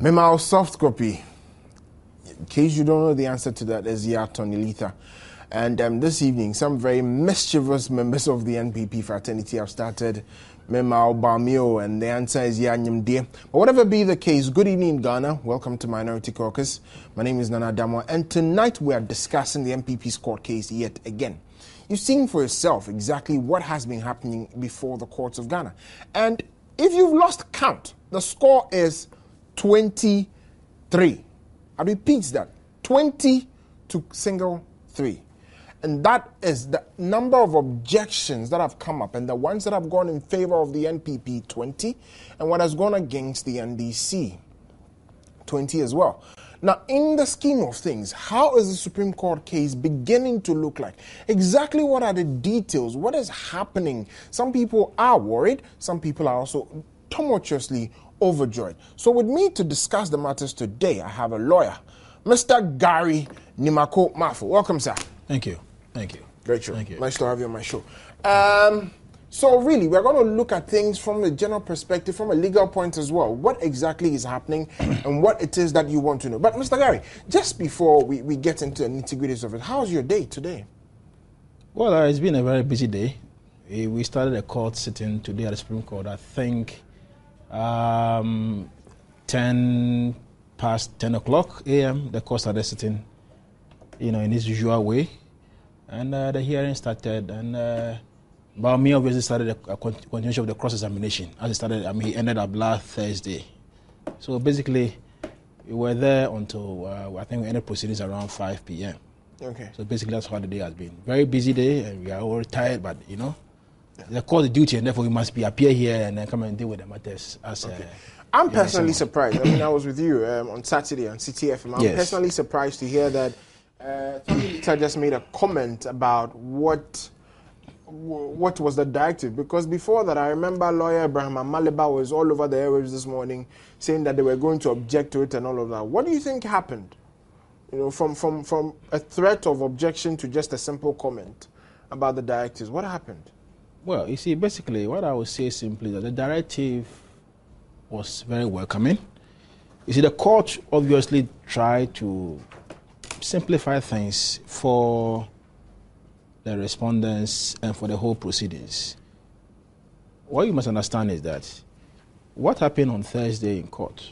Memo soft copy. In case you don't know the answer to that, is Yatonilitha. And this evening, some very mischievous members of the NPP fraternity have started Memo Bamio, and the answer is Yanyam Dear. But whatever be the case, good evening, Ghana. Welcome to Minority Caucus. My name is Nana Damo, and tonight we are discussing the NPP's court case yet again. You've seen for yourself exactly what has been happening before the courts of Ghana. And if you've lost count, the score is 23. I repeat that, 20 to single 3. And that is the number of objections that have come up, and the ones that have gone in favor of the NPP, 20, and what has gone against the NDC, 20 as well. Now, in the scheme of things, how is the Supreme Court case beginning to look like? Exactly what are the details? What is happening? Some people are worried. Some people are also tumultuously overjoyed. So with me to discuss the matters today, I have a lawyer, Mr. Gary Nimako Mafo. Welcome, sir. Thank you. Thank you. Great show. Thank you. Nice to have you on my show. So really, we're going to look at things from a general perspective, from a legal point as well. What exactly is happening and what it is that you want to know. But Mr. Gary, just before we get into the nitty-gritties of it, how's your day today? Well, it's been a very busy day. We started a court sitting today at the Supreme Court, I think 10 past 10 o'clock a.m. The court started sitting, in its usual way. And the hearing started, and Baumia obviously started a continuation of the cross-examination. As it started, he ended up last Thursday. So basically, we were there until, I think we ended proceedings around 5 p.m. Okay. So basically, that's how the day has been. Very busy day, and we are all tired, but, the court duty, and therefore we must appear here and then come and deal with the matters. I'm personally surprised. I was with you on Saturday on CTFM. I'm personally surprised to hear that Tony just made a comment about what was the directive, because before that I remember lawyer Abraham Amaliba was all over the airwaves this morning saying that they were going to object to it and all of that. What do you think happened? From a threat of objection to just a simple comment about the directives. What happened? Well, you see, basically what I would say simply that the directive was very welcoming. You see, the court obviously tried to simplify things for the respondents and for the whole proceedings. What you must understand is that what happened on Thursday in court,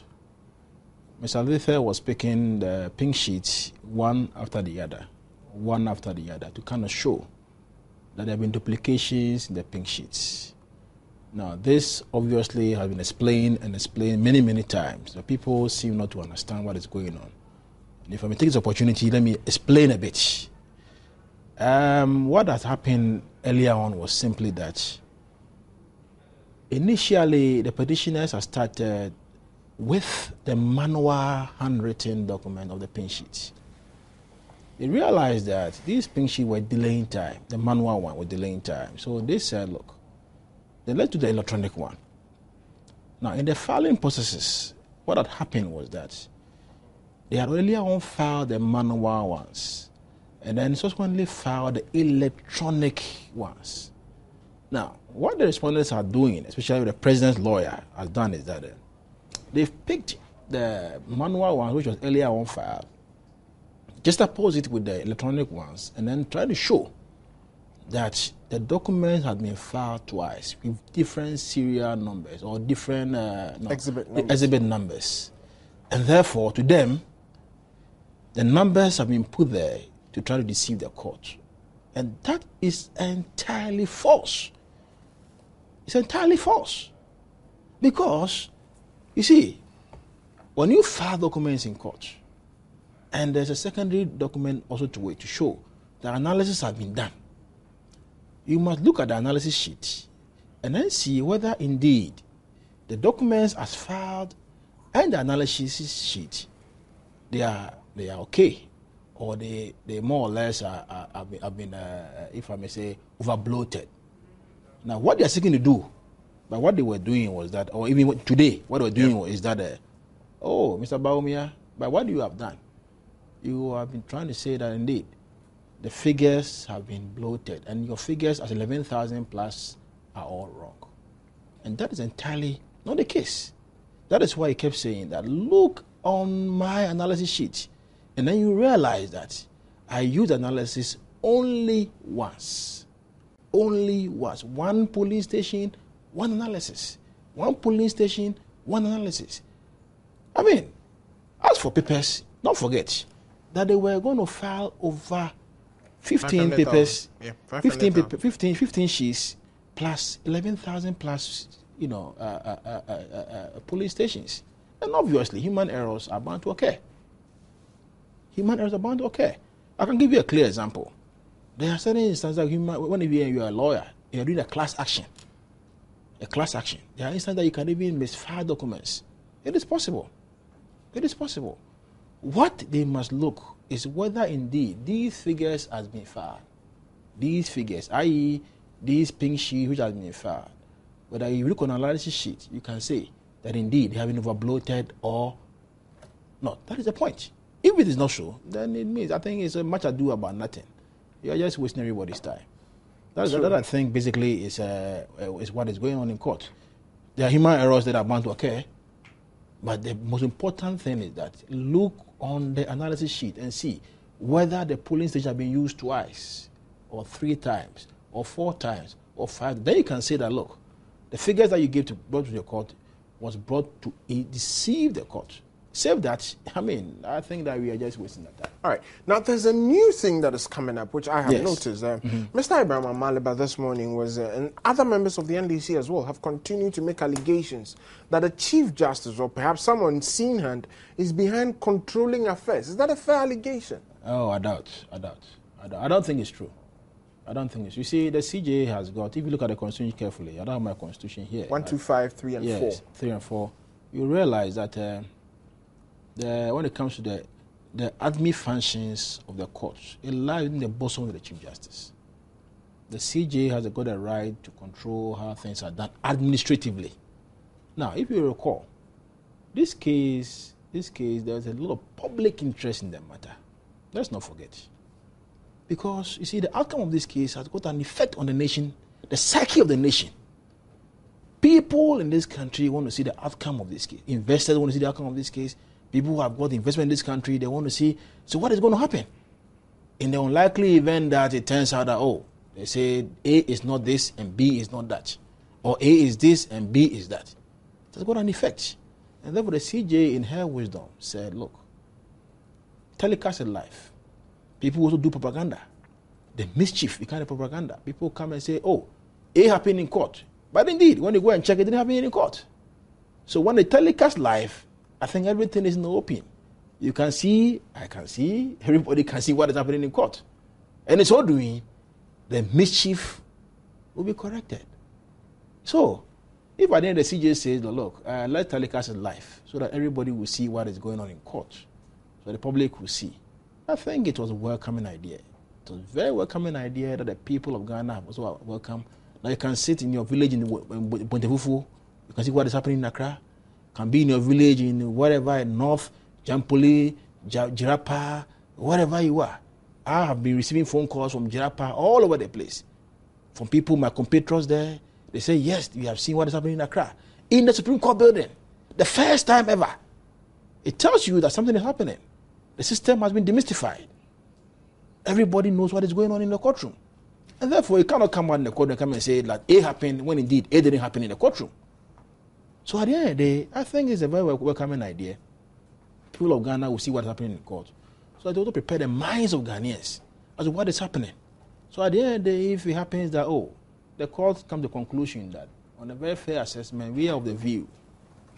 Mr. Lither was picking the pink sheets one after the other, to kind of show that there have been duplications in the pink sheets. Now, this obviously has been explained many, many times. The people seem not to understand what is going on. And if I may take this opportunity, let me explain a bit. What has happened earlier on was simply that initially the petitioners had started with the manual handwritten document of the pink sheets. They realized that these pink sheets were delaying time. The manual one was delaying time. So they said, look, they led to the electronic one. Now, in the filing processes, what had happened was that they had earlier on filed the manual ones and then subsequently filed the electronic ones. Now, what the respondents are doing, especially the president's lawyer has done, is that they've picked the manual one, which was earlier on filed, just oppose it with the electronic ones, and then try to show that the documents had been filed twice with different serial numbers or different exhibit numbers. And therefore, to them, the numbers have been put there to try to deceive the court. And that is entirely false. It's entirely false. Because, you see, when you file documents in court, and there's a secondary document also to wait to show the analysis has been done, you must look at the analysis sheet and then see whether indeed the documents as filed and the analysis sheet, they are okay, or they more or less have been if I may say, over-bloated. Now, what they are seeking to do, but what they were doing was that, or even today, what they were doing is that, Mr. Baumia, by what you have done, you have been trying to say that indeed the figures have been bloated, and your figures as 11,000 plus are all wrong. And that is entirely not the case. That is why he kept saying that, look on my analysis sheet. And then you realize that I use analysis only once. Only once. One polling station, one analysis. One polling station, one analysis. I mean, as for papers, don't forget that they were going to file over 15 papers, yeah, 15 sheets, plus 11,000 plus, police stations. And obviously, human errors are bound to occur. Human errors are bound to occur. I can give you a clear example. There are certain instances when you are a lawyer, you're doing a class action. A class action. There are instances that you can even misfile documents. It is possible. It is possible. What they must look is whether indeed these figures has been filed. These figures, i.e., these pink sheet which has been filed. Whether you look on analysis sheet, you can say that indeed they have been overbloated or not. That is the point. If it is not so, then it means I think it's a much ado about nothing. You are just wasting everybody's time. That I think basically is what is going on in court. There are human errors that are bound to occur, but the most important thing is that look on the analysis sheet and see whether the polling station has been used twice, or 3 times, or 4 times, or 5. Then you can say that, look, the figures that you brought to the court was brought to deceive the court. Save that, I think that we are just wasting that time. All right. Now, there's a new thing that is coming up, which I have noticed. Mr. Ibrahim Amaliba this morning and other members of the NDC as well, have continued to make allegations that the Chief Justice, or perhaps someone seen hand, is behind controlling affairs. Is that a fair allegation? Oh, I doubt. I don't think it's true. I don't think it's true. You see, the CJA has got, if you look at the Constitution carefully, I don't have my Constitution here. 1, 2, 5, 3, and 4. 3 and 4. You realize that when it comes to the admin functions of the courts, it lies in the bosom of the Chief Justice. The CJA has got a right to control how things are done administratively. Now, if you recall, this case, there's a lot of public interest in the matter. Let's not forget. Because, you see, the outcome of this case has got an effect on the nation, the psyche of the nation. People in this country want to see the outcome of this case. Investors want to see the outcome of this case. People who have got investment in this country, they want to see, so what is going to happen? In the unlikely event that it turns out that, they say A is not this and B is not that. Or A is this and B is that. It has got an effect. And therefore the CJ in her wisdom said, look, telecast it live. People also do propaganda. The mischief, the kind of propaganda. People come and say, A happened in court. But indeed, when you go and check, it didn't happen in court. So when they telecast live, I think everything is in the open. You can see, I can see, everybody can see what is happening in court. And in so doing, the mischief will be corrected. So, if at the end the CJ says, look, let's telecast it live so that everybody will see what is going on in court, so the public will see. I think it was a welcoming idea. It was a very welcoming idea that the people of Ghana have also welcomed. Now you can sit in your village in Bontefufu, you can see what is happening in Accra. Can be in your village in wherever, North, Jampoli, Jirapa, wherever you are. I have been receiving phone calls from Jirapa all over the place. From people, my compatriots there, they say, yes, we have seen what is happening in Accra. In the Supreme Court building, the first time ever. It tells you that something is happening. The system has been demystified. Everybody knows what is going on in the courtroom. And therefore, you cannot come out in the court and come and say that A happened when indeed A didn't happen in the courtroom. So at the end of the day, I think it's a very welcoming idea. People of Ghana will see what's happening in court. So they also prepare the minds of Ghanaians as to what is happening. So at the end of the day, if it happens that, the court comes to the conclusion that on a very fair assessment, we are of the view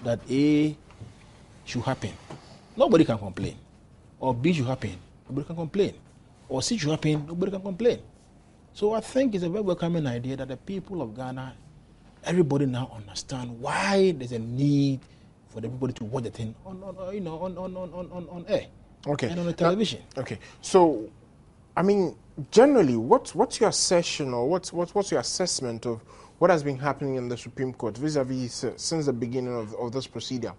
that A should happen. Nobody can complain. Or B should happen. Nobody can complain. Or C should happen. Nobody can complain. So I think it's a very welcoming idea that the people of Ghana, everybody now understand why there's a need for everybody to watch the thing on air. Okay. And on the television. Okay. So, generally, what's your assertion or what's your assessment of what has been happening in the Supreme Court vis-a-vis since the beginning of this procedure?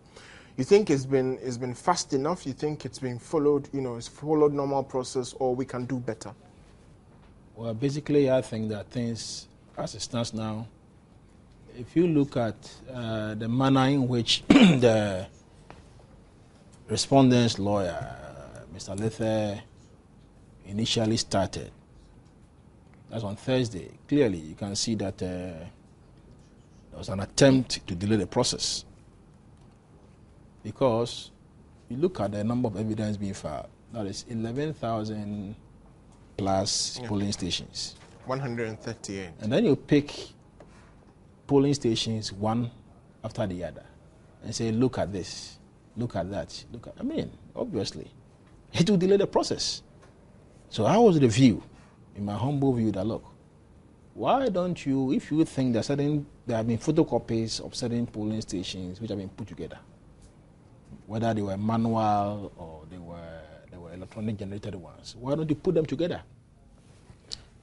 You think it's been fast enough? You think it's been followed, it's followed normal process, or we can do better? Well, basically, I think that things, as it stands now, if you look at the manner in which the respondent's lawyer, Mr. Lethe, initially started, that's on Thursday, clearly you can see that there was an attempt to delay the process. Because you look at the number of evidence being filed, that is 11,000 plus polling stations. 138. And then you pick polling stations one after the other and say, look at this, look at that, obviously, it will delay the process. So I was the view, in my humble view, that look, why don't you, if you think there have been photocopies of certain polling stations which have been put together, whether they were manual or they were electronic generated ones, why don't you put them together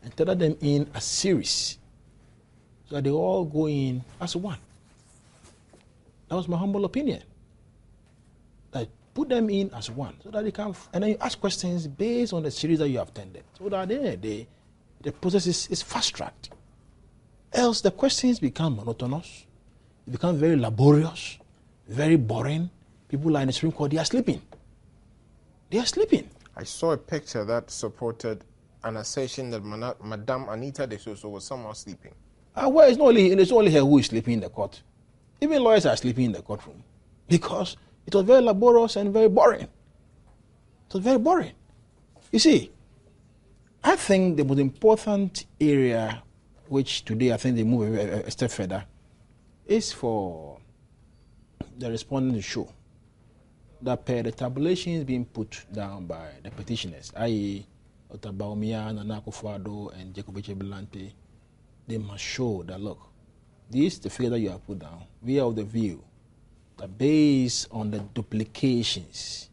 and tether them in a series so that they all go in as one? That was my humble opinion. That put them in as one so that they can, and then you ask questions based on the series that you have tended, so that the process is fast-tracked. Else the questions become monotonous, it becomes very laborious, very boring. People are in the Supreme Court, they are sleeping. They are sleeping. I saw a picture that supported an assertion that Madame Anita De Soso was somehow sleeping. Well, it's only her who is sleeping in the court. Even lawyers are sleeping in the courtroom because it was very laborious and very boring. It was very boring. You see, I think the most important area, which today I think they move a step further, is for the respondent to show that per the tabulations being put down by the petitioners, i.e. Otabaumia, Nana Akufo-Addo, and Jacob Belante, they must show that, look, this is the figure that you have put down. We are of the view that based on the duplications,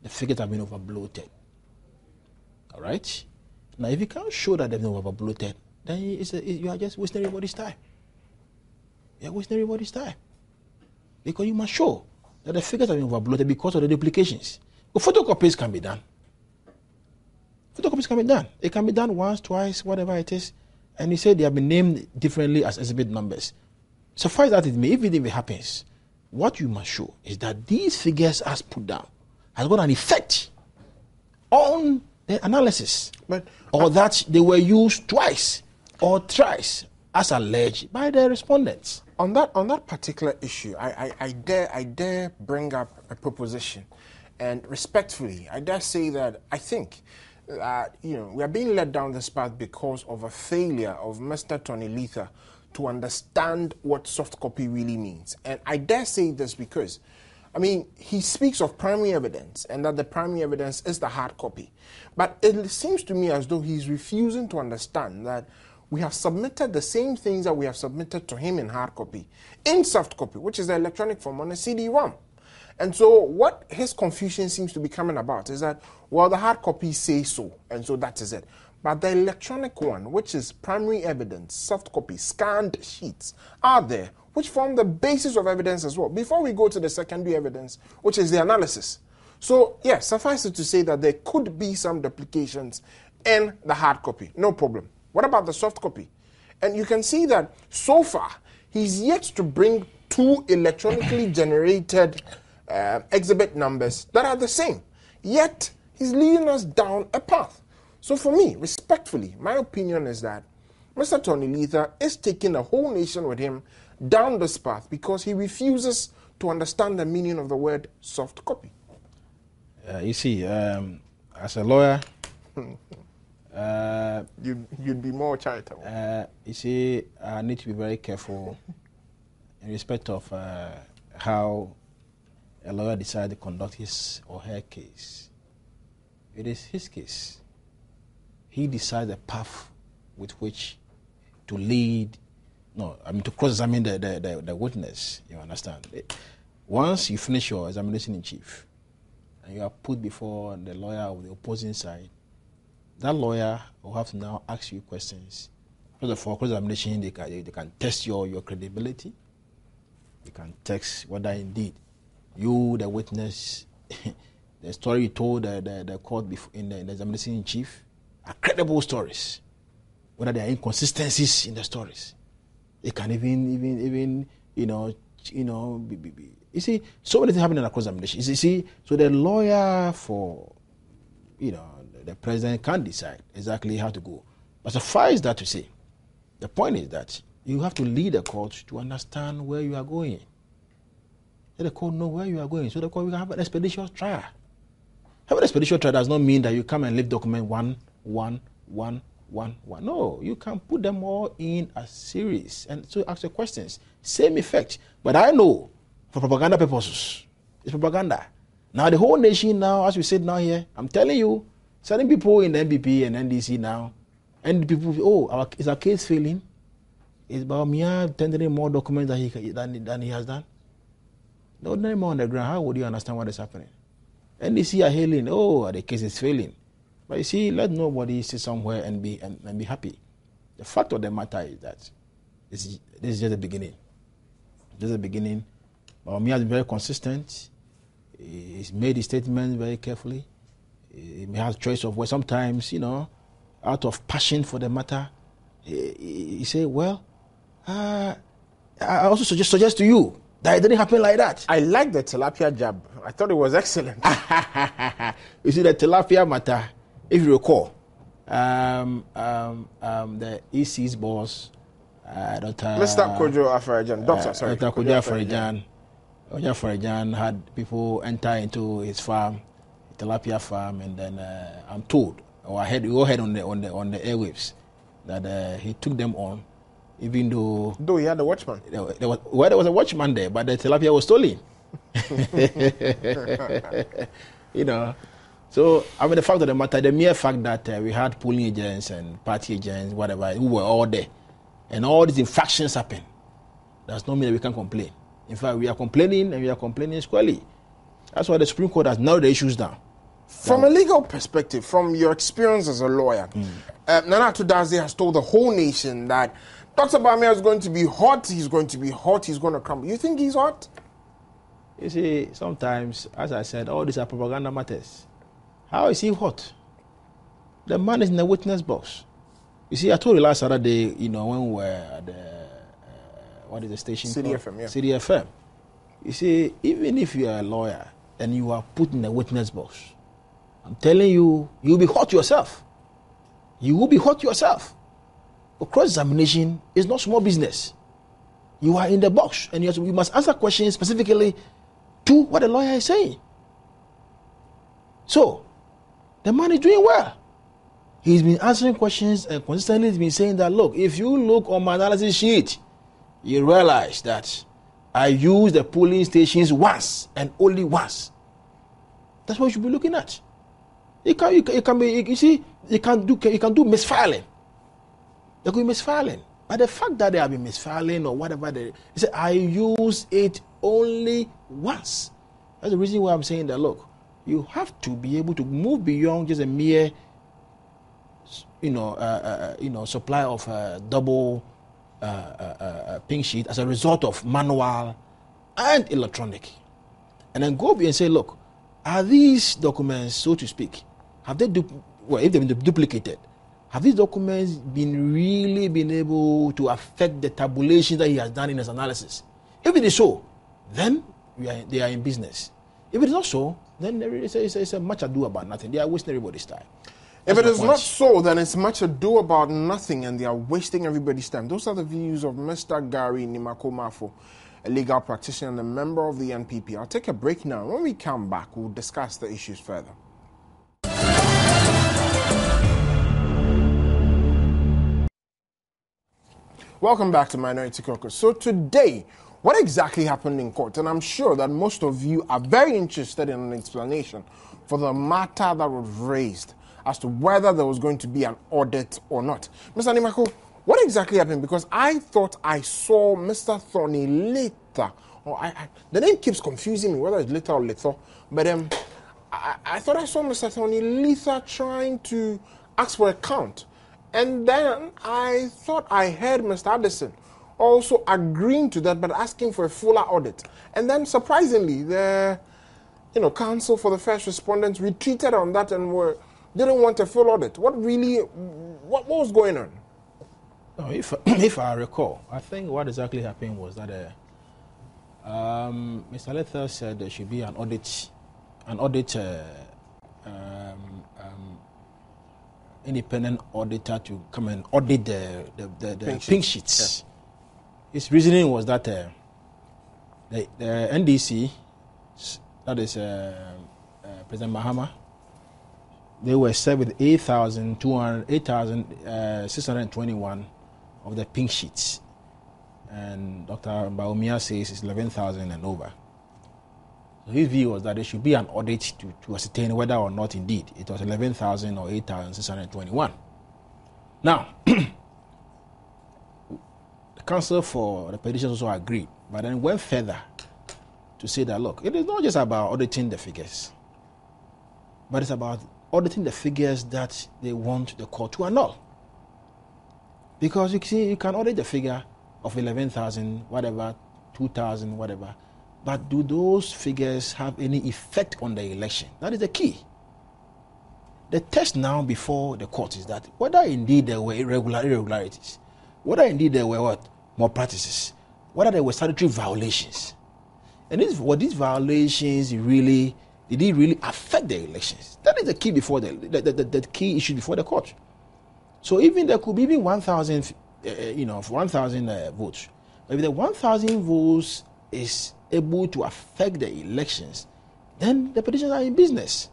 the figures have been overbloated. All right? Now, if you can't show that they've been overbloated, then you are just wasting everybody's time. You are wasting everybody's time. Because you must show that the figures have been overbloated because of the duplications. But photocopies can be done. Photocopies can be done. It can be done once, twice, whatever it is. And you say they have been named differently as exhibit numbers. Suffice that it may, if it happens, what you must show is that these figures as put down has got an effect on the analysis. Or that they were used twice or thrice as alleged by the respondents. On that particular issue, I dare bring up a proposition, and respectfully, I dare say that I think that we are being led down this path because of a failure of Mr. Tony Lethe to understand what soft copy really means. And I dare say this because, he speaks of primary evidence and that the primary evidence is the hard copy. But it seems to me as though he's refusing to understand that we have submitted the same things that we have submitted to him in hard copy, in soft copy, which is the electronic form on a CD-ROM. And so what his confusion seems to be coming about is that, well, the hard copy say so, and so that is it. But the electronic one, which is primary evidence, soft copy, scanned sheets, are there, which form the basis of evidence as well, before we go to the secondary evidence, which is the analysis. So, yes, suffice it to say that there could be some duplications in the hard copy, no problem. What about the soft copy? And you can see that so far, he's yet to bring two electronically generated exhibit numbers that are the same. Yet, he's leading us down a path. So for me, respectfully, my opinion is that Mr. Tony Lethe is taking the whole nation with him down this path because he refuses to understand the meaning of the word soft copy. You see, as a lawyer, you'd be more charitable. You see, I need to be very careful in respect of how a lawyer decides to conduct his or her case. It is his case. He decides the path with which to lead, to cross-examine the witness, you understand. Once you finish your examination in chief, and you are put before the lawyer of the opposing side, that lawyer will have to now ask you questions. First of all, cross-examination, they can test your credibility. They can test whether indeed you, the witness, the story you told the court in the examination in chief are credible stories, whether there are inconsistencies in the stories. It can even you see, so many things happening across examination. You see, so the lawyer for, the president can't decide exactly how to go. But suffice that to say, the point is that you have to lead the court to understand where you are going. Let the court know where you are going, so the court will have an expeditious trial. Having an expeditious trial does not mean that you come and leave document one. No, you can put them all in a series and so ask the questions. Same effect. But I know, for propaganda purposes, it's propaganda. Now the whole nation now, as we said now here, I'm telling you, certain people in the NPP and NDC now, and people, is our case failing? Is Bawumia tendering more documents than he has done? The ordinary man on the ground, how would you understand what is happening? NDC are hailing, the case is failing. But you see, let nobody sit somewhere and be happy. The fact of the matter is that this is just the beginning. This is the beginning. Bawumia has been very consistent. He's made his statements very carefully. He may have choice of words. Sometimes, out of passion for the matter, he say, well, I also suggest to you that it didn't happen like that. I like the tilapia jab. I thought it was excellent. You see, the tilapia matter, if you recall, the EC's boss, Mr. Kojo Afarajan, Dr. Kojo Afarajan had people enter into his farm, tilapia farm, and then I'm told, or I heard on the airwaves, that he took them on, even though he had a watchman. There was a watchman there, but the tilapia was stolen. So I mean, the fact of the matter, the mere fact that we had polling agents and party agents, whatever, who were all there, and all these infractions happen, does not mean that we can complain. In fact, we are complaining, and we are complaining squarely. That's why the Supreme Court has narrowed the issues down. From a legal perspective, from your experience as a lawyer, Nana Tudazi has told the whole nation that Dr. Bawumia is going to be hot, he's going to crumble. You think he's hot? You see, sometimes, as I said, all these are propaganda matters. How is he hot? The man is in the witness box. You see, I told you last Saturday, when we were at the, what is the station City called? FM, yeah. City FM. You see, even if you are a lawyer and you are put in the witness box, I'm telling you, you'll be hot yourself. You will be hot yourself. But cross-examination is not small business. You are in the box, and you must answer questions specifically to what the lawyer is saying. So, the man is doing well. He's been answering questions and consistently he's been saying that, look, if you look on my analysis sheet, you realize that I used the polling stations once and only once. That's what you should be looking at. You can do misfiling. They could be misfiling. But the fact that they have been misfiling or whatever, they say, I use it only once. That's the reason why I'm saying that, look, you have to be able to move beyond just a mere, supply of double pink sheet as a result of manual and electronic. And then go and say, look, are these documents, so to speak, if they've been duplicated, have these documents really been able to affect the tabulation that he has done in his analysis? If it is so, then they are in business. If it is not so, then it's a much ado about nothing. They are wasting everybody's time. If it is not so, then it's much ado about nothing and they are wasting everybody's time. Those are the views of Mr. Gary Nimakomafo, a legal practitioner and a member of the NPP. I'll take a break now. When we come back, we'll discuss the issues further. Welcome back to Minority Caucus. So today, what exactly happened in court? And I'm sure that most of you are very interested in an explanation for the matter that was raised as to whether there was going to be an audit or not. Mr. Nimako, what exactly happened? Because I thought I saw Mr. Thorny later. The name keeps confusing me, whether it's later or later. But I thought I saw Mr. Thorny later trying to ask for a count. And then I thought I heard Mr. Addison also agreeing to that, but asking for a fuller audit. And then surprisingly, the counsel for the first respondents retreated on that and didn't want a full audit. What was going on? No, if I recall, I think what exactly happened was that Mr. Lether said there should be an audit independent auditor to come and audit the pink sheets. Yeah. His reasoning was that the NDC, that is President Mahama, they were served with 8,621 of the pink sheets. And Dr. Baumia says it's 11,000 and over. So his view was that there should be an audit to ascertain whether or not indeed it was 11,000 or 8,621. Now, the council for the petitions also agreed, but then went further to say that, look, it is not just about auditing the figures, but it's about auditing the figures that they want the court to annul. Because you see, you can audit the figure of 11,000, whatever, 2,000, whatever, but do those figures have any effect on the election? That is the key. The test now before the court is that whether indeed there were irregularities, whether indeed there were more practices, whether there were statutory violations, and were these violations really, did it really affect the elections? That is the key before the key issue before the court. So even there could be even 1,000, 1,000 votes. But if the 1,000 votes is able to affect the elections, then the petitions are in business.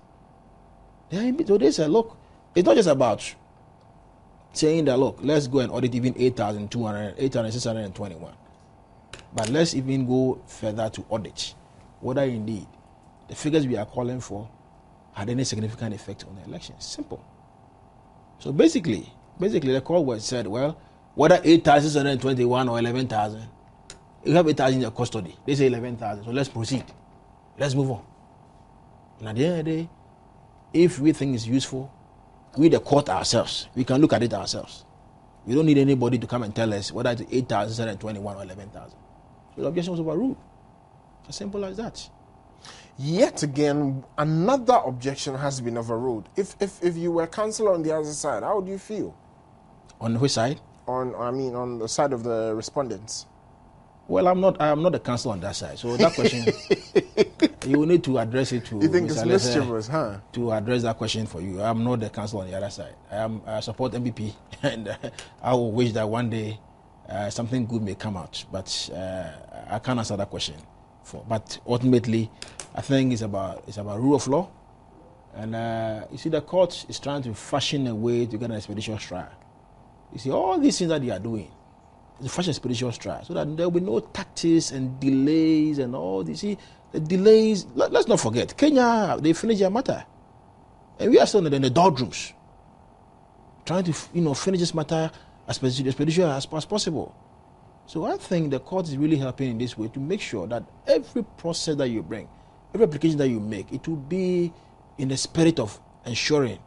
So they say, look, it's not just about saying that, look, let's go and audit even 8,621. But let's even go further to audit whether indeed the figures we are calling for had any significant effect on the elections. Simple. So basically the court was said, well, whether 8,621 or 11,000, you have 8,000 in your custody. They say 11,000, so let's proceed. Let's move on. And at the end of the day, if we think it's useful, we the court ourselves, we can look at it ourselves. We don't need anybody to come and tell us whether it's 8,621 or 11,000. So the objection was overruled. It's as simple as that. Yet again, another objection has been overruled. If you were counsel on the other side, how would you feel? On which side? On the side of the respondents. Well, I am not a counsel on that side. So that question, you will need to address it to. You think Mr. it's mischievous, huh? To address that question for you. I'm not the counsel on the other side. I support MPP, and I will wish that one day something good may come out. But I can't answer that question. But ultimately, I think it's about rule of law, and you see, the court is trying to fashion a way to get an expeditious trial. You see, all these things that they are doing is to fashion an expeditious trial, so that there will be no tactics and delays and all this. See, the delays. Let's not forget, Kenya, they finished their matter, and we are still in the doldrums, trying to finish this matter as expeditious as possible. So I think the court is really helping in this way to make sure that every process that you bring, every application that you make, it will be in the spirit of ensuring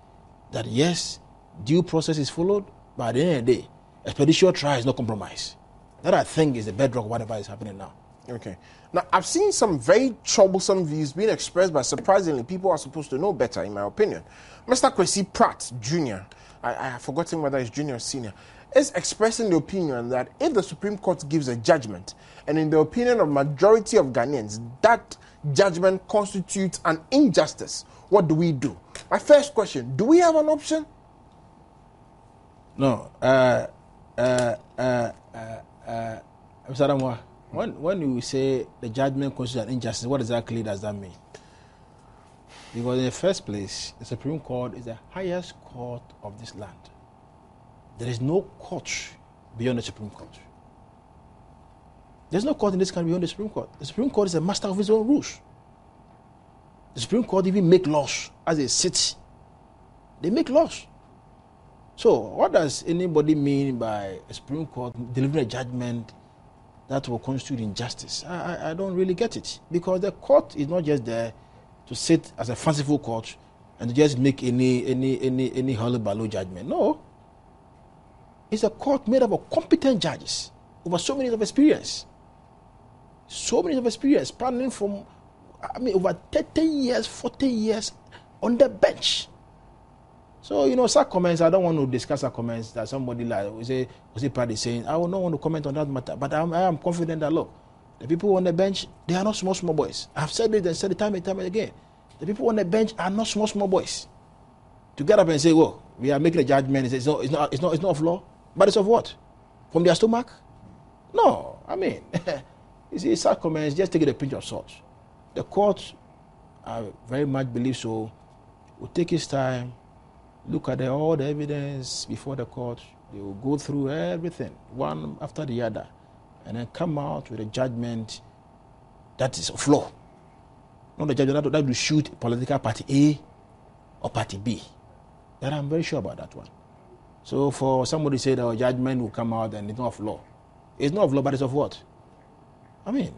that, yes, due process is followed, but at the end of the day, expeditious trial is not compromised. That, I think, is the bedrock of whatever is happening now. Okay. Now, I've seen some very troublesome views being expressed by, surprisingly, people who are supposed to know better, in my opinion. Mr. Kwesi Pratt, Jr., I have forgotten whether it's junior or senior, is expressing the opinion that if the Supreme Court gives a judgment, and in the opinion of majority of Ghanaians, that judgment constitutes an injustice, what do we do? My first question, do we have an option? No. Mr. Adamwa, when you say the judgment constitutes an injustice, what exactly does that mean? Because in the first place, the Supreme Court is the highest court of this land. There is no court beyond the Supreme Court. There's no court in this country beyond the Supreme Court. The Supreme Court is a master of its own rules. The Supreme Court even make laws as they sit. They make laws. So what does anybody mean by a Supreme Court delivering a judgment that will constitute injustice? I don't really get it. Because the court is not just there to sit as a fanciful court and to just make any hullabaloo judgment. No. It's a court made up of competent judges over so many years of experience. So many years of experience, spanning from, over 30 years, 40 years on the bench. So, such comments, I don't want to discuss our comments that somebody like Jose Party saying, I will not want to comment on that matter, but I am confident that, look, the people on the bench, they are not small boys. I've said it and said it time and time again. The people on the bench are not small boys. To get up and say, well, we are making a judgment, it's not of law, but it's of what? From their stomach? No, I mean, you see, such comments, just take it a pinch of salt. The court, I very much believe so, will take its time, look at all the evidence before the court. They will go through everything, one after the other, and then come out with a judgment that is of law. Not the judgment that will shoot political party A or party B. That I'm very sure about that one. So for somebody to say that a judgment will come out and it's not of law. It's not of law, but it's of what? I mean,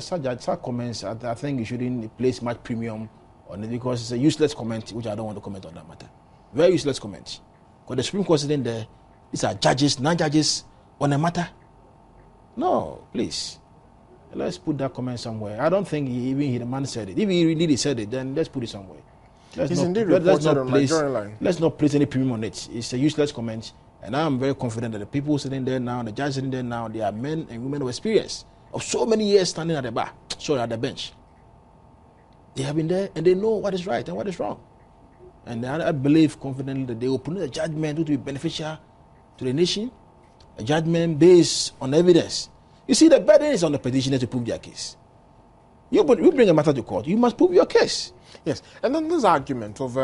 such comments, I think you shouldn't place much premium on it because it's a useless comment, which I don't want to comment on that matter. Very useless comment. Because the Supreme Court is in there, these are judges, non-judges on a matter. No, please. Let's put that comment somewhere. I don't think the man said it. If he really said it, then let's put it somewhere. He's indeed reported on my line. Let's not place any premium on it. It's a useless comment. And I'm very confident that the people sitting there now, the judges sitting there now, they are men and women of experience, of so many years standing at the bar, at the bench. They have been there and they know what is right and what is wrong. And I believe confidently that they will put a judgment which will be beneficial to the nation, a judgment based on evidence. You see, the burden is on the petitioner to prove their case. You bring a matter to court, you must prove your case. Yes, and then this argument of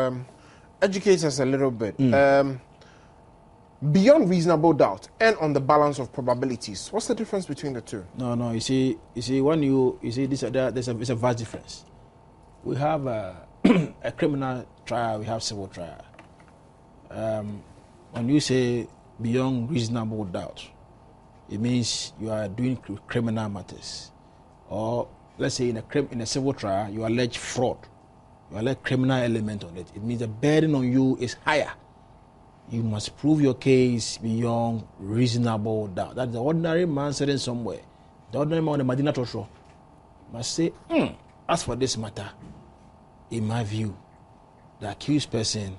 educate us a little bit. Beyond reasonable doubt and on the balance of probabilities. What's the difference between the two? No. You see, when you see this, there's a vast difference. We have a criminal trial, we have civil trial. When you say beyond reasonable doubt, it means you are doing criminal matters. Or let's say in a civil trial, you allege fraud. You allege criminal element on it. It means the burden on you is higher. You must prove your case beyond reasonable doubt. That's the ordinary man sitting somewhere. The ordinary man on the Medina Tosho must say, as for this matter, in my view, the accused person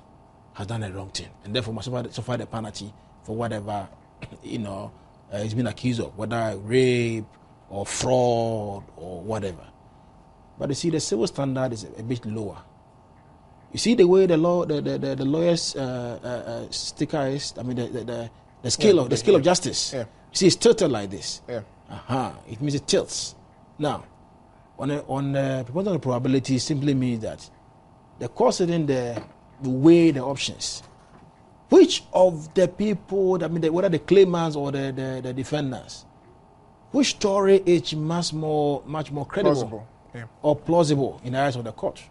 has done a wrong thing, and therefore must suffer the penalty for whatever he's been accused of, whether rape or fraud or whatever. But you see, the civil standard is a bit lower. You see the way the lawyer's sticker is. I mean the scale of justice. Yeah. You see, it's tilted like this. Yeah. It means it tilts. Now, on proposal of probability simply means that the court sitting there will weigh the options. Which of the people, whether the claimants or the defendants, which story is much more credible or plausible in the eyes of the court?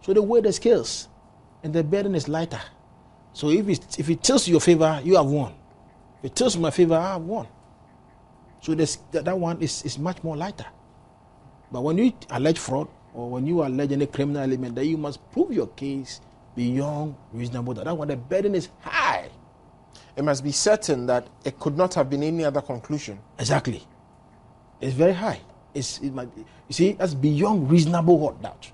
So they weigh the scales, and the burden is lighter. So if it tilts your favor, you have won. If it tilts my favor, I have won. So that one is much more lighter. But when you allege fraud or when you allege any criminal element, then you must prove your case beyond reasonable doubt. That one, the burden is high. It must be certain that it could not have been any other conclusion. Exactly. It's very high. You see, that's beyond reasonable doubt.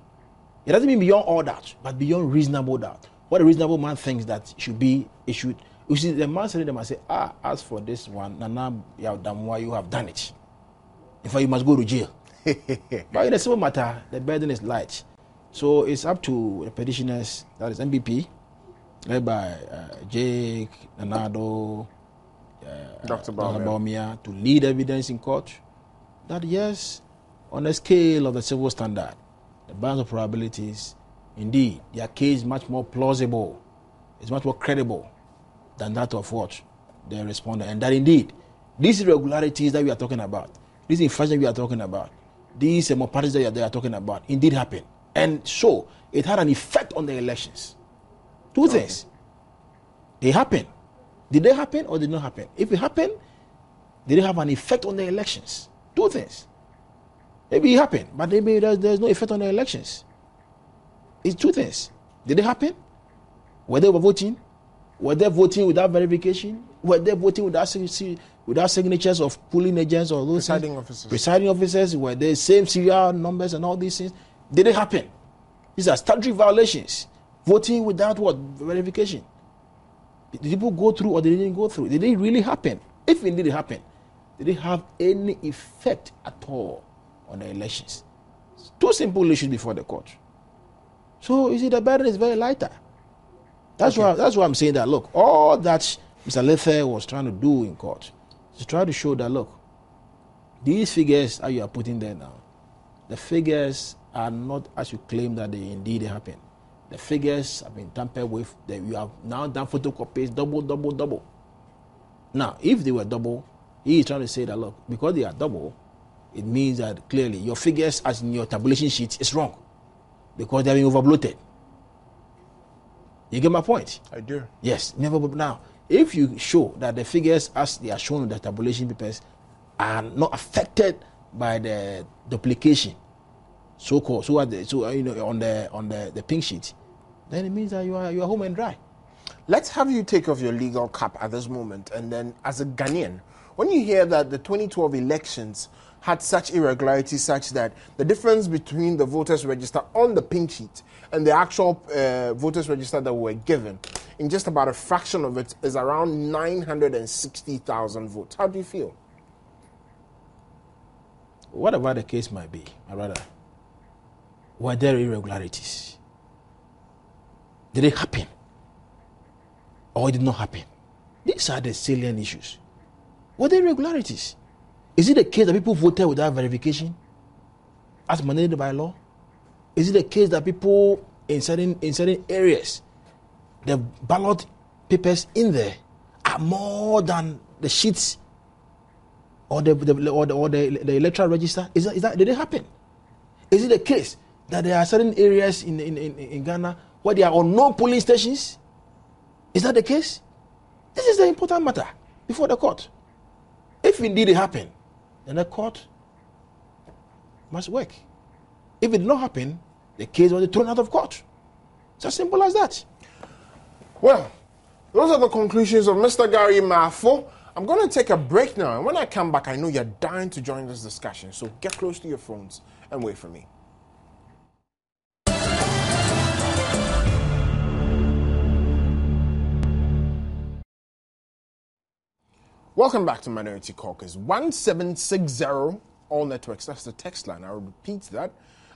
It doesn't mean beyond all doubt, but beyond reasonable doubt. What a reasonable man thinks that it should be, it should. You see, the man said to them, I say, as for this one, Nana, you have done it. In fact, you must go to jail. But in a civil matter, the burden is light. So it's up to the petitioners, that is MPP, led by Jake, Nanado, Dr. Baumia, to lead evidence in court that yes, on a scale of the civil standard, the balance of probabilities, indeed, their case is much more plausible, it's much more credible than that of what the respondent. And that indeed, these irregularities that we are talking about, these infractions we are talking about, these malpractices that they are talking about, indeed happen. And so, it had an effect on the elections. Two things. They happened. Did they happen or did not happen? If it happened, did it have an effect on the elections? Two things. Maybe it happened, but maybe there's no effect on the elections. It's two things. Did it happen? Were they voting? Were they voting without verification? Were they voting without signatures of polling agents or those presiding officers? Were they same serial numbers and all these things? Did it happen? These are statutory violations. Voting without what? Verification. Did people go through or they didn't go through? Did it really happen? If indeed it happened, did it have any effect at all on the elections? Two simple issues before the court. So you see, the burden is very lighter. That's why I'm saying that, look, all that Mr. Lethe was trying to do in court is to try to show that, look, these figures that you are putting there now, the figures are not as you claim that they indeed happen. The figures have been tampered with. You have now done photocopies, double. Now, if they were double, he is trying to say that, look, because they are double, it means that clearly your figures as in your tabulation sheet is wrong because they have been overbloated. You get my point? I do. Yes, never. Now, if you show that the figures as they are shown in the tabulation papers are not affected by the duplication, so-called, on the pink sheet, then it means that you are home and dry. Let's have you take off your legal cap at this moment, and then as a Ghanaian, when you hear that the 2012 elections had such irregularities such that the difference between the voters register on the pink sheet and the actual voters register that were given, in just about a fraction of it, is around 960,000 votes. How do you feel? Whatever the case might be, were there irregularities? Did it happen? Or it did not happen? These are the salient issues. Were there irregularities? Is it the case that people voted without verification as mandated by law? Is it the case that people in certain areas, the ballot papers in there are more than the sheets or the electoral register? Did it happen? Is it the case that there are certain areas in Ghana where there are unknown polling stations? Is that the case? This is the important matter before the court. If indeed it happened, then the court must work. If it did not happen, the case was thrown out of court. It's as simple as that. Well, those are the conclusions of Mr. Gary Mafo. I'm going to take a break now, and when I come back, I know you're dying to join this discussion, so get close to your phones and wait for me. Welcome back to Minority Caucus. 1760 all networks. That's the text line. I'll repeat that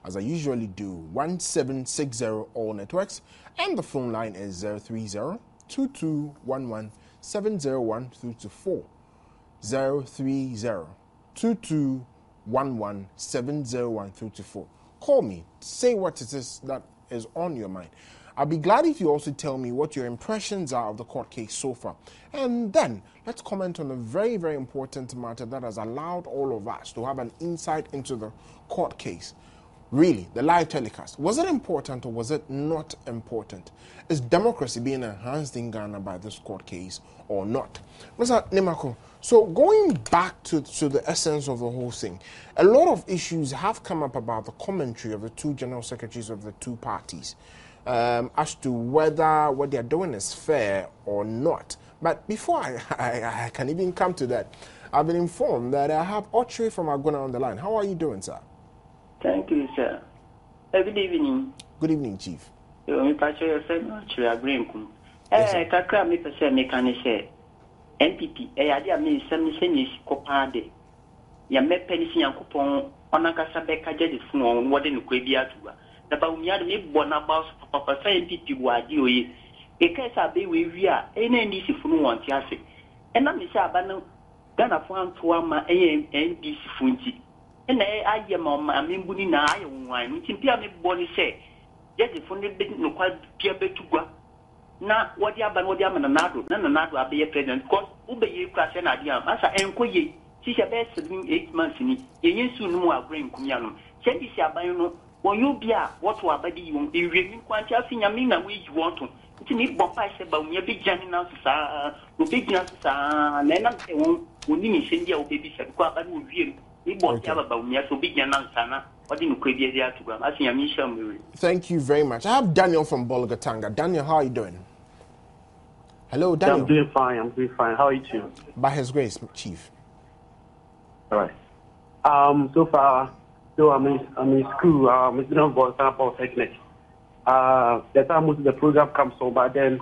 as I usually do. 1760 all networks. And the phone line is 030-2211-701 through to 4. 030-2211-701 through to 4. Call me. Say what it is that is on your mind. I'll be glad if you also tell me what your impressions are of the court case so far. And then let's comment on a very, very important matter that has allowed all of us to have an insight into the court case. Really, the live telecast. Was it important or was it not important? Is democracy being enhanced in Ghana by this court case or not? Mr. Nimako, so going back to the essence of the whole thing, a lot of issues have come up about the commentary of the two general secretaries of the two parties. As to whether what they're doing is fair or not. But before I can even come to that, I've been informed that I have Ochre from Agona on the line. How are you doing, sir? Thank you, sir. Good evening. Good evening, Chief. NPP, the Baumia may bona boss Papa NPP wadi oye. A case a bay we are any funu want yasi. And I'm Miss Abano Ghana Fan Tuama NDC Funti. And I am on my Mimbuni na I wine, which in Pia me body say. Yet the funded bit no quite Pia Betugua. Now, what ya ban what yaman anado, none anado a be a president, cause Ube ye class and idea, Massa Enco ye. She's a best 8 months in it. Ye soon more green Kumianum. Send this Abano. When you be what will be you remain quite a thing, I mean, we want to. It's me, Bob, I said about your big jamming now, sir, big now, sir, and then I'm saying, when you send your baby said, quite a good view. We bought about me, so big and answer. What didn't quit the other to I think I'm Michelle. Thank you very much. I have Daniel from Bolgatanga. Daniel, how are you doing? Hello, Daniel. I'm doing fine. How are you too? By His grace, Chief. All right. So far, so I'm in school. I'm in Polytechnic. The time the program comes on, but then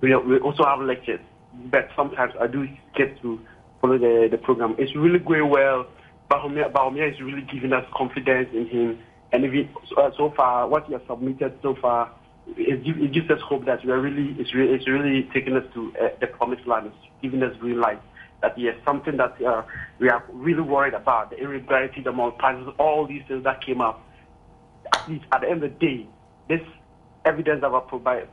we also have lectures, but sometimes I do get to follow the program. It's really going well. Bahomia is really giving us confidence in him, and so far what he has submitted so far, it gives us hope that it's really taking us to the promised land. It's giving us green light. That yes, something that we are really worried about, the irregularity, the malpractice, all these things that came up. At least at the end of the day, this evidence that was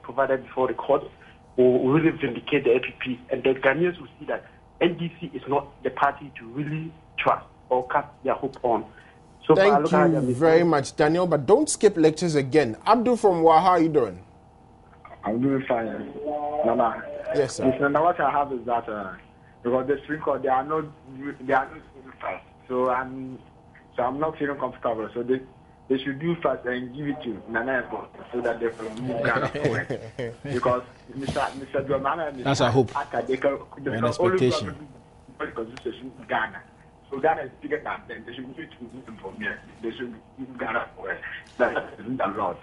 provided before the court will really vindicate the APP, and the Ghanaians will see that NDC is not the party to really trust or cast their hope on. So thank you very much, Daniel, but don't skip lectures again. Abdul from Wa, how are you doing? I'm doing fine. Nana. Yes, sir. Listen, what I have is that because the Supreme Court, they are not fast. So I'm not feeling comfortable. So they should do fast and give it to Nana so that they will move Ghana forward. Because Mr. Dramana, that's a hope and expectation. Constitution Ghana. So Ghana is bigger than them. They should move it from here. They should move Ghana forward. That isn't a lot.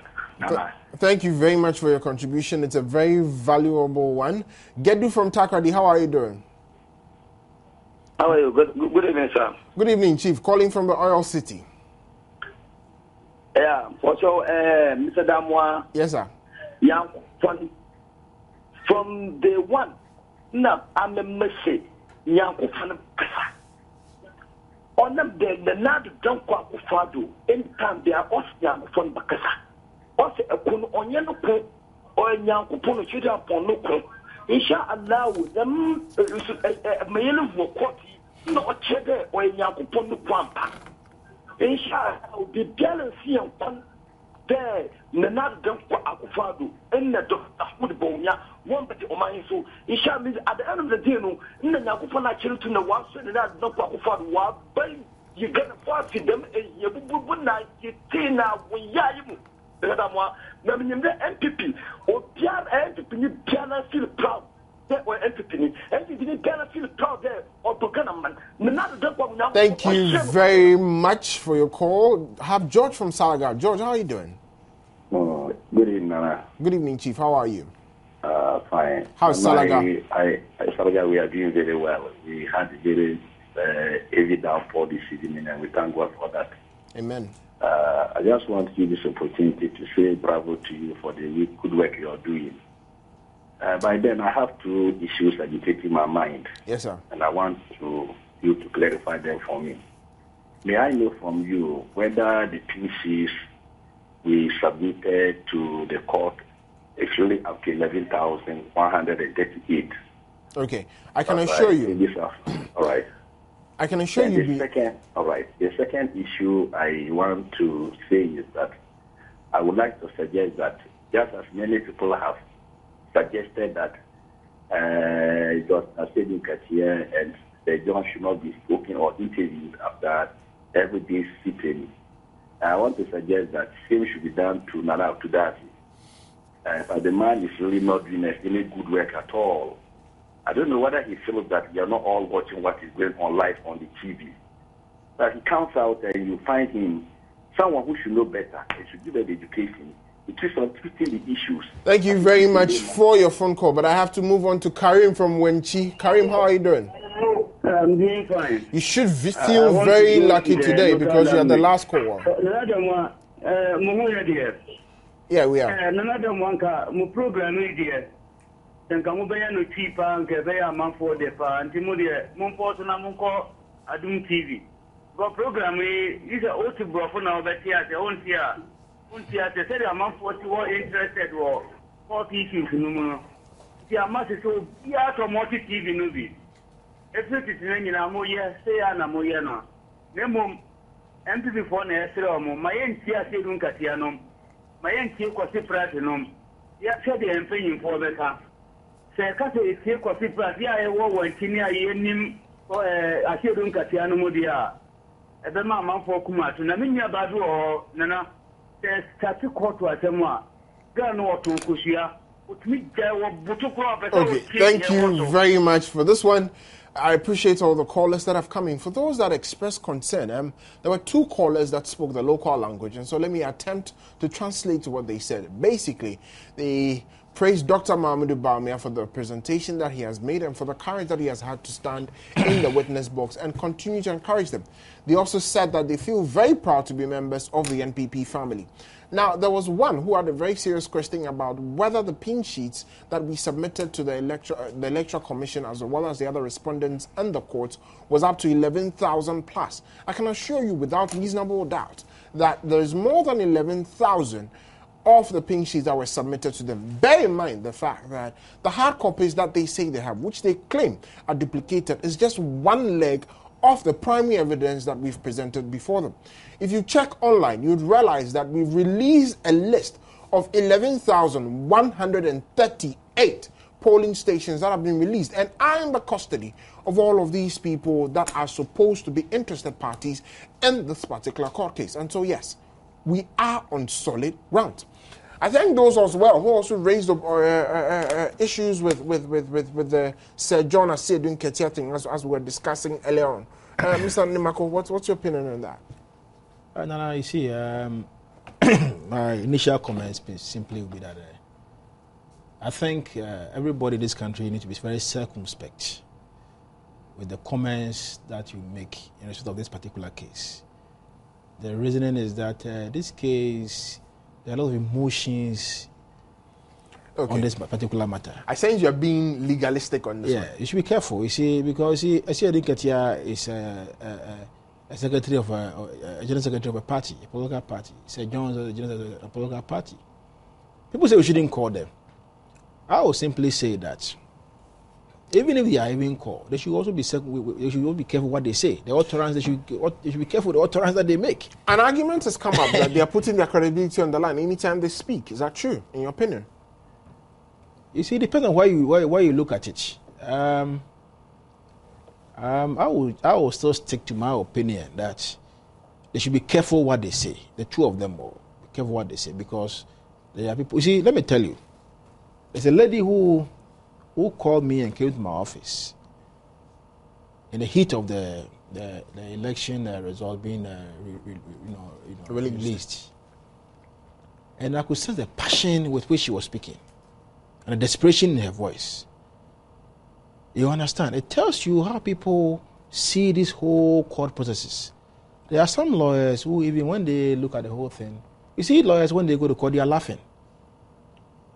Thank you very much for your contribution. It's a very valuable one. Gedu from Takrady, how are you doing? How are you? Good evening, sir. Good evening, Chief. Calling from the Oil City. Yeah, also, Mr. Damwa. Yes, sir. Yeah, from day one, now I'm a message. Yeah, on them, the not don't quite fado. Anytime they are Oscar from Bakasa. Also, a kun on Yanoko or Yanko should have on Noko. Inshallah, them Mayan of Courty, no cheddar or Yanko Pono Pampa. Inshallah, the jealousy and one there, Nanad don't quite Akufado, and the doctor Bonia, one but on my so. Inshallah, at the end of the day, no, Nakupana children, the one said that no Akufado, but you get a party them, and you would not get Tina when Yamu. The MPP or Pian MPP, Piana feel proud. That were MPP, and you didn't feel proud there or Bukanaman. Thank you very much for your call. Have George from Salaga. George, how are you doing? Oh, good evening, Nana. Good evening, Chief. How are you? Fine. How's Salaga? Salaga, we are doing very well. We had a very heavy downpour this evening, and we thank God for that. Amen. I just want to give this opportunity to say bravo to you for the good work you are doing. By then, I have two issues agitating my mind. Yes, sir. And I want you to clarify them for me. May I know from you whether the PCs we submitted to the court is really up to 11,138? Okay, I can assure you. All right. I can assure you. The second issue I want to say is that I would like to suggest that just as many people have suggested that Dr. Sedin Katia and the John should not be spoken or interviewed after every day sitting, I want to suggest that same should be done to Nana Abdudati. But the man is really not doing any good work at all. I don't know whether he feels that you're not all watching what is going on live on the TV. But he comes out and you find him someone who should know better. He should give them the education. He keeps on twisting the issues. Thank you very much for your phone call, but I have to move on to Karim from Wenchi. Karim, how are you doing? I'm doing fine. You should feel very lucky today because you are the last caller. Yeah, we are. Another one, my program is here. Then come over no cheaper and get a man for the fan. Timodia, Monfortuna Monco, I do TV. But program is a also brought for now, but here, the own here. They said a man 41 interested or 40 issues. The amount is so yeah, to multi TV movie. If it is raining, I'm more yes, say I'm more yana. Nemo MPP for Nesro, my NCA Sedun Catianum, my NCA Quasipratinum. Yes, said the employing for the car. Say, Cati is here Quasiprat, yeah, I war in Kenya, Yenim, or a Sedun Catianomodia. At the mamma for Kumat, Naminia Badu or Nana. Okay, thank you very much for this one. I appreciate all the callers that have come in. For those that express concern, there were two callers that spoke the local language, and so let me attempt to translate what they said. Basically, the praised Dr. Mahmoud Bawumia for the presentation that he has made and for the courage that he has had to stand in the witness box and continue to encourage them. They also said that they feel very proud to be members of the NPP family. Now, there was one who had a very serious question about whether the pin sheets that we submitted to the Electoral Commission, as well as the other respondents and the courts, was up to 11,000 plus. I can assure you without reasonable doubt that there is more than 11,000 of the pink sheets that were submitted to them. Bear in mind the fact that the hard copies that they say they have, which they claim are duplicated, is just one leg of the primary evidence that we've presented before them. If you check online, you'd realize that we've released a list of 11,138 polling stations that have been released and are in the custody of all of these people that are supposed to be interested parties in this particular court case. And so, yes, we are on solid ground. I thank those as well who also raised issues with the Sir John Asiedu Nketia thing as we were discussing earlier on. Mr. Nimako, what's your opinion on that? No, you see, my initial comments simply would be that I think everybody in this country needs to be very circumspect with the comments that you make in respect of this particular case. The reasoning is that this case, there are a lot of emotions on this particular matter. I sense you are being legalistic on this one. You should be careful, you see, because Asiedu Nketia is a secretary of a general secretary of a party, a political party. Sir John is a general secretary of a political party. People say we shouldn't call them. I will simply say that even if they are even called, they should also be careful what they say. The utterance, they should be careful the utterance that they make. An argument has come up that they are putting their credibility on the line anytime they speak. Is that true, in your opinion? You see, it depends on why you look at it. I will still stick to my opinion that they should be careful what they say. The two of them will be careful what they say, because there are people. You see, let me tell you, there's a lady who called me and came to my office in the heat of the election result being released, and I could sense the passion with which she was speaking and the desperation in her voice. You understand? It tells you how people see these whole court processes. There are some lawyers who, even when they look at the whole thing, you see lawyers when they go to court, they are laughing.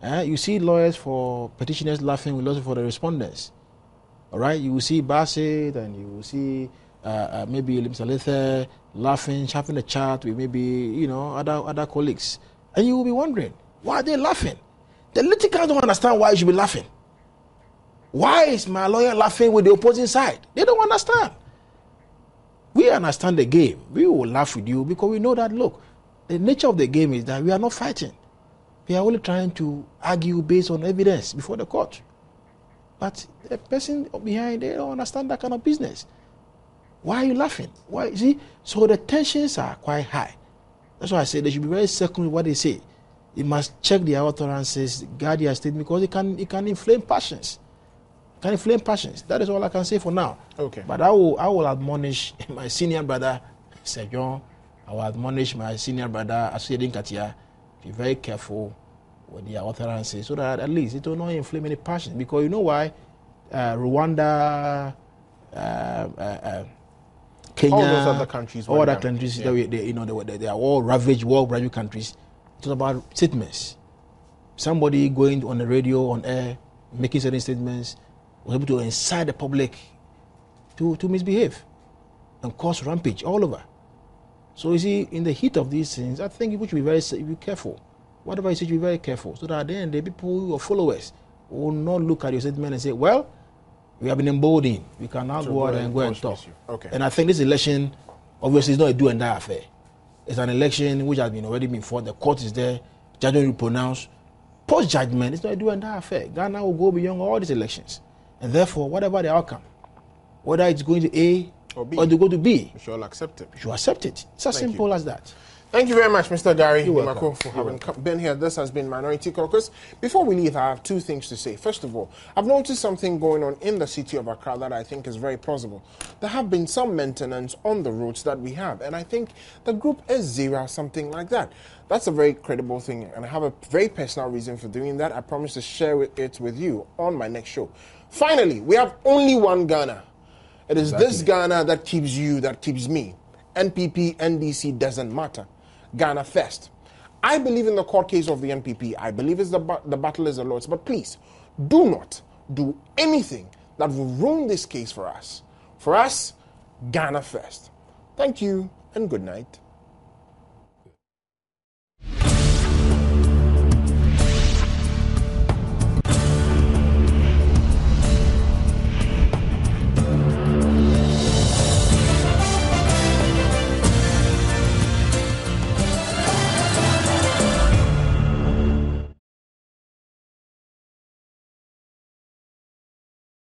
You see lawyers for petitioners laughing, with also for the respondents. All right? You will see Bassett and you will see maybe Mr. Lether laughing, having a chat with maybe, other colleagues. And you will be wondering, why are they laughing? The litigants don't understand why you should be laughing. Why is my lawyer laughing with the opposing side? They don't understand. We understand the game. We will laugh with you because we know that, look, the nature of the game is that we are not fighting. We are only trying to argue based on evidence before the court. But the person behind, they don't understand that kind of business. Why are you laughing? Why? See, so the tensions are quite high. That's why I say they should be very circumspect with what they say. You must check their utterances, guard their statement, because it can inflame passions. Can inflame passions. That is all I can say for now. Okay. But I will admonish my senior brother, Sir John. I will admonish my senior brother, Asiedu Nketia. Be very careful with their utterances so that at least it will not inflame any passion. Because you know why? Rwanda, Kenya, all those other countries, they are all ravaged, war-ravaged countries. It's about statements. Somebody going on the radio, on air, making certain statements, was able to incite the public to misbehave and cause rampage all over. So you see, in the heat of these things, I think people should be careful. Whatever you say, you should be very careful, so that then the people, your followers, will not look at your statement and say, well, we have been emboldened. We can now go out and go and talk. Okay. And I think this election, obviously, is not a do and die affair. It's an election which has already been fought. The court is there. Judgment will pronounce. Post-judgment, it's not a do and die affair. Ghana will go beyond all these elections. And therefore, whatever the outcome, whether it's going to A or to go to B, we should all accept it. You should accept it. It's as simple as that. Thank you very much, Mr. Gary You're welcome. Dimako, for having been here. This has been Minority Caucus. Before we leave, I have two things to say. First of all, I've noticed something going on in the city of Accra that I think is very plausible. There have been some maintenance on the roads that we have, and I think the group is zero, something like that. That's a very credible thing, and I have a very personal reason for doing that. I promise to share it with you on my next show. Finally, we have only one Ghana. It is this Ghana that keeps you, that keeps me. NPP, NDC doesn't matter. Ghana first. I believe in the court case of the NPP. I believe the battle is the Lord's. But please, do not do anything that will ruin this case for us. For us, Ghana first. Thank you and good night.